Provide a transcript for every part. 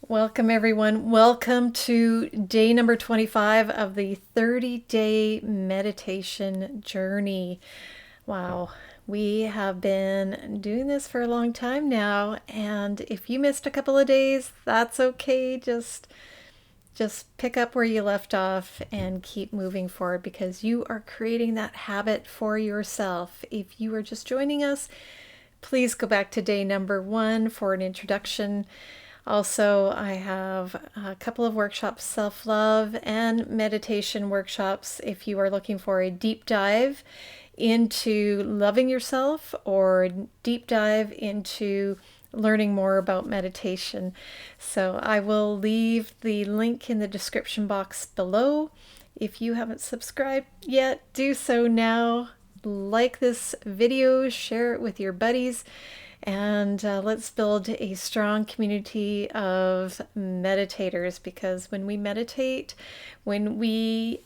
Welcome, everyone. Welcome to day number 25 of the 30-day meditation journey. Wow, we have been doing this for a long time now, and if you missed a couple of days, that's okay. Just pick up where you left off and keep moving forward because you are creating that habit for yourself. If you are just joining us, please go back to day number 1 for an introduction. Also, I have a couple of workshops, self-love and meditation workshops, if you are looking for a deep dive into loving yourself or deep dive into learning more about meditation. So I will leave the link in the description box below. If you haven't subscribed yet, do so now. Like this video, share it with your buddies, and let's build a strong community of meditators, because when we meditate, when we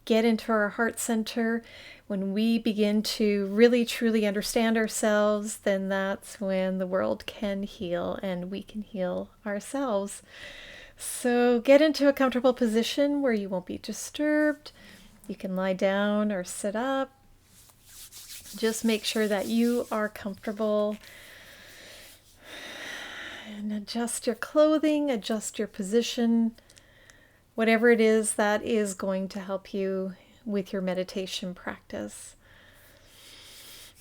get into our heart center, when we begin to really truly understand ourselves, then that's when the world can heal and we can heal ourselves. So get into a comfortable position where you won't be disturbed. You can lie down or sit up. Just make sure that you are comfortable, and adjust your clothing, adjust your position, whatever it is that is going to help you with your meditation practice.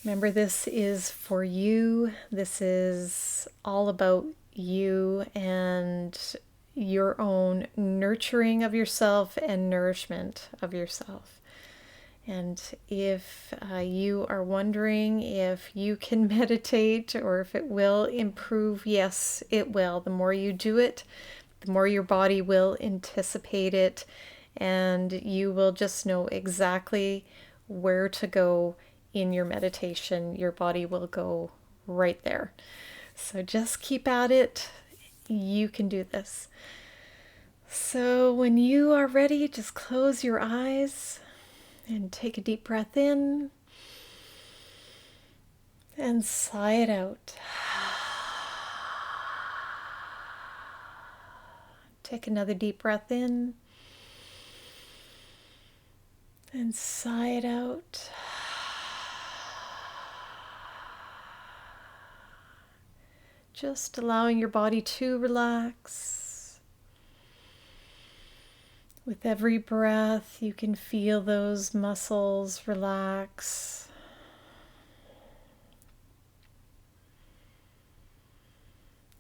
Remember, this is for you. This is all about you and your own nurturing of yourself and nourishment of yourself. And if you are wondering if you can meditate or if it will improve, yes, it will. The more you do it, the more your body will anticipate it, and you will just know exactly where to go in your meditation. Your body will go right there. So just keep at it. You can do this. So when you are ready, just close your eyes and take a deep breath in and sigh it out. Take another deep breath in and sigh it out. Just allowing your body to relax. With every breath, you can feel those muscles relax.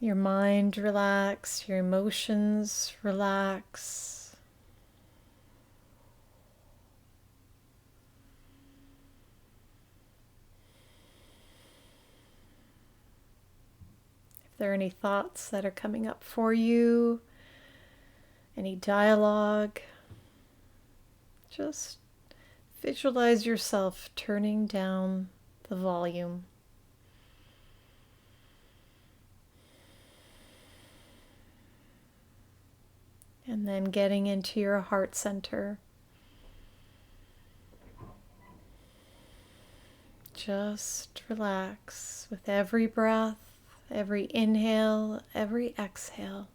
Your mind relax, your emotions relax. If there are any thoughts that are coming up for you, any dialogue, just visualize yourself turning down the volume. And then getting into your heart center. Just relax with every breath, every inhale, every exhale.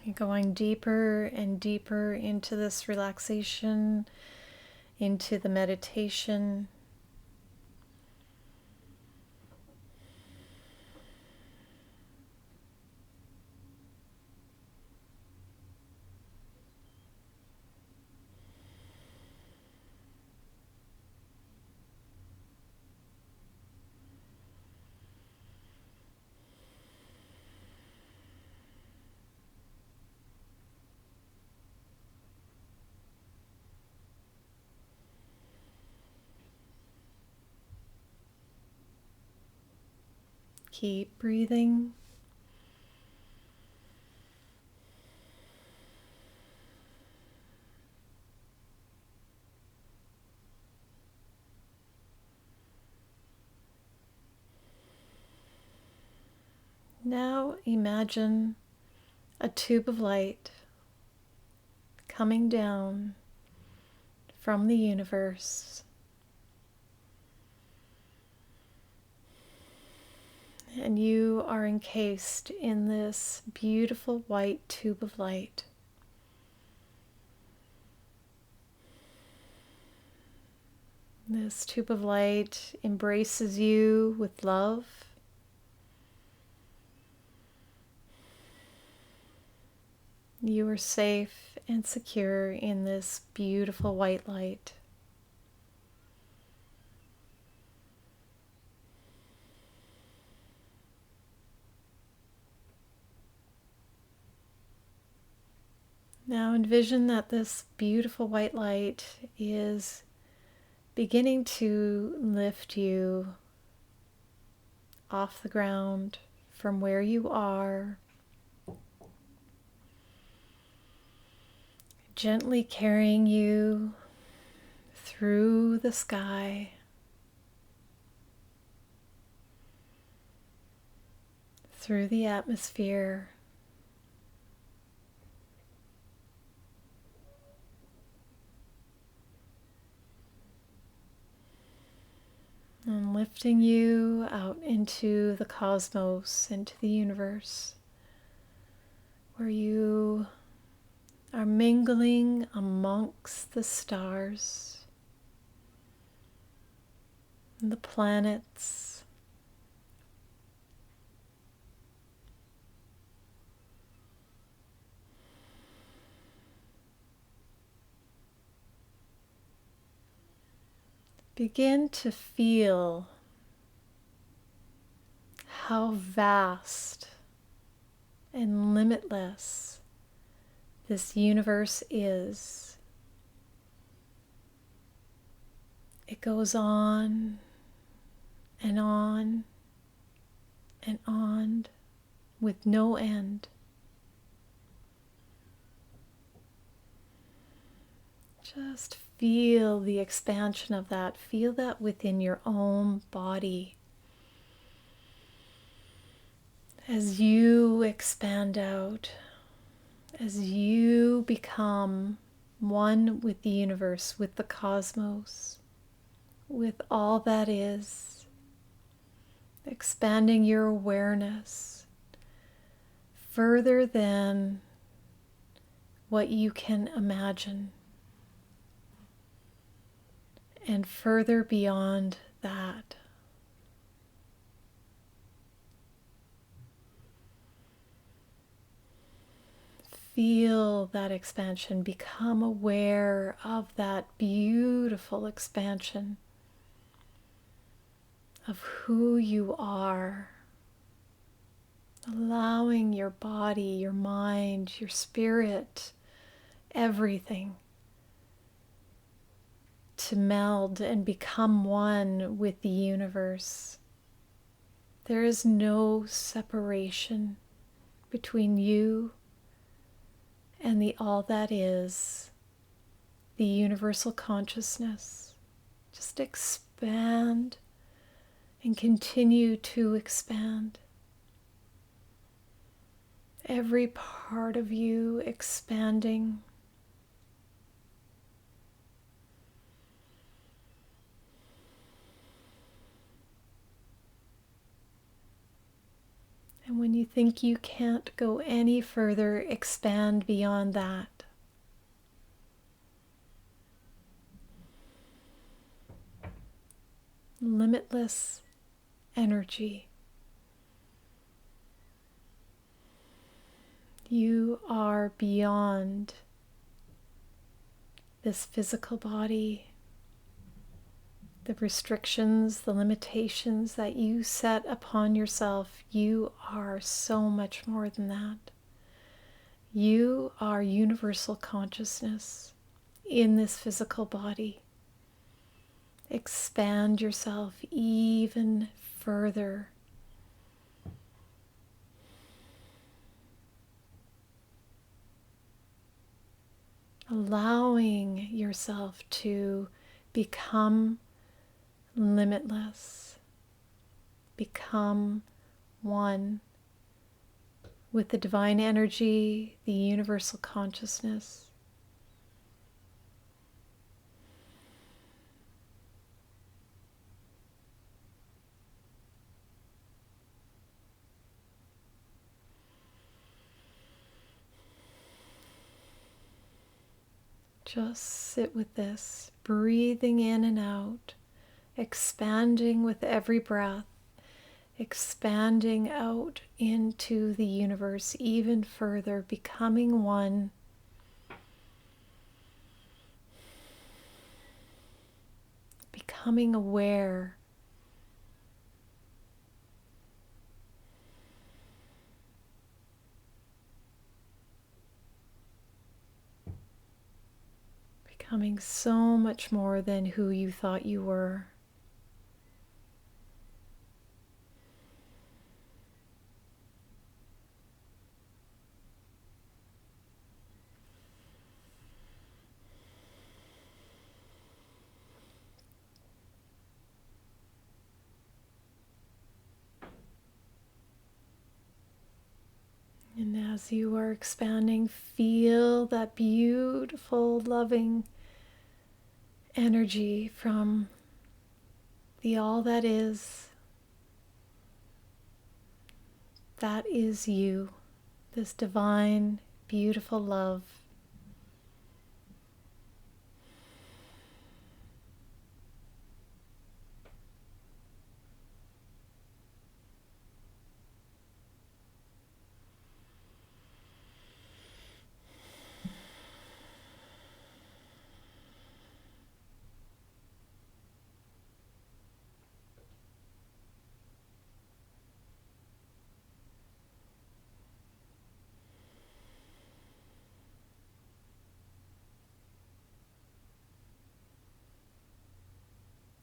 You're going deeper and deeper into this relaxation, into the meditation. Keep breathing. Now imagine a tube of light coming down from the universe, and you are encased in this beautiful white tube of light. This tube of light embraces you with love. You are safe and secure in this beautiful white light. Now envision that this beautiful white light is beginning to lift you off the ground from where you are, gently carrying you through the sky, through the atmosphere, and lifting you out into the cosmos, into the universe, where you are mingling amongst the stars, and the planets, begin to feel how vast and limitless this universe is. It goes on and on and on with no end. Just feel the expansion of that. Feel that within your own body. As you expand out, as you become one with the universe, with the cosmos, with all that is, expanding your awareness further than what you can imagine, and further beyond that. Feel that expansion. Become aware of that beautiful expansion of who you are. Allowing your body, your mind, your spirit, everything to meld and become one with the universe. There is no separation between you and the all that is, the universal consciousness. Just expand and continue to expand. Every part of you expanding. And when you think you can't go any further, expand beyond that. Limitless energy. You are beyond this physical body, the restrictions, the limitations that you set upon yourself. You are so much more than that. You are universal consciousness in this physical body. Expand yourself even further. Allowing yourself to become limitless, become one with the divine energy, the universal consciousness. Just sit with this, breathing in and out, expanding with every breath, expanding out into the universe even further, becoming one. Becoming aware. Becoming so much more than who you thought you were. And as you are expanding, feel that beautiful, loving energy from the all that is. That is you, this divine, beautiful love.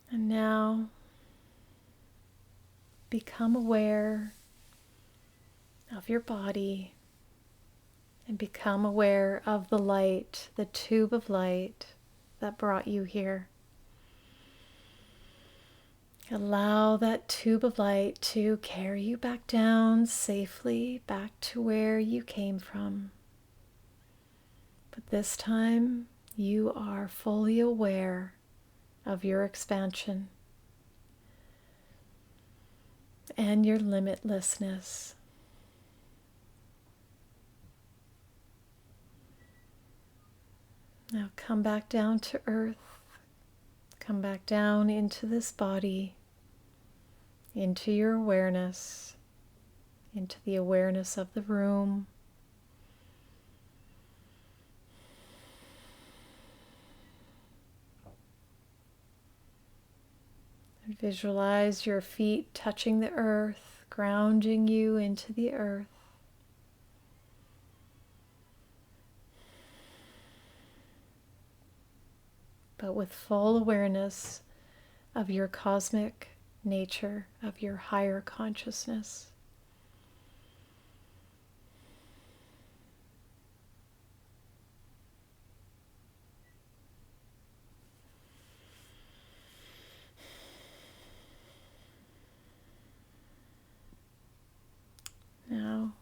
And now become aware of your body and become aware of the light, the tube of light that brought you here. Allow that tube of light to carry you back down safely, back to where you came from. But this time, you are fully aware of your expansion and your limitlessness. Now come back down to earth. Come back down into this body, into your awareness, into the awareness of the room. And visualize your feet touching the earth, grounding you into the earth. But with full awareness of your cosmic nature, of your higher consciousness. Now,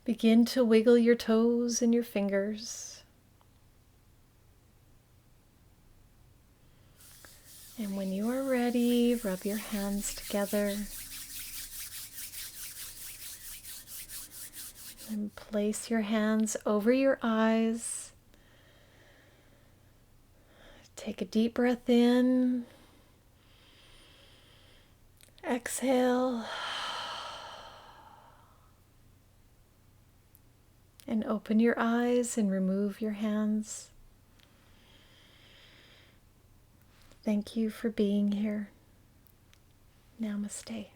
begin to wiggle your toes and your fingers. And when you are ready, rub your hands together and place your hands over your eyes. Take a deep breath in. Exhale. And open your eyes and remove your hands. Thank you for being here. Namaste.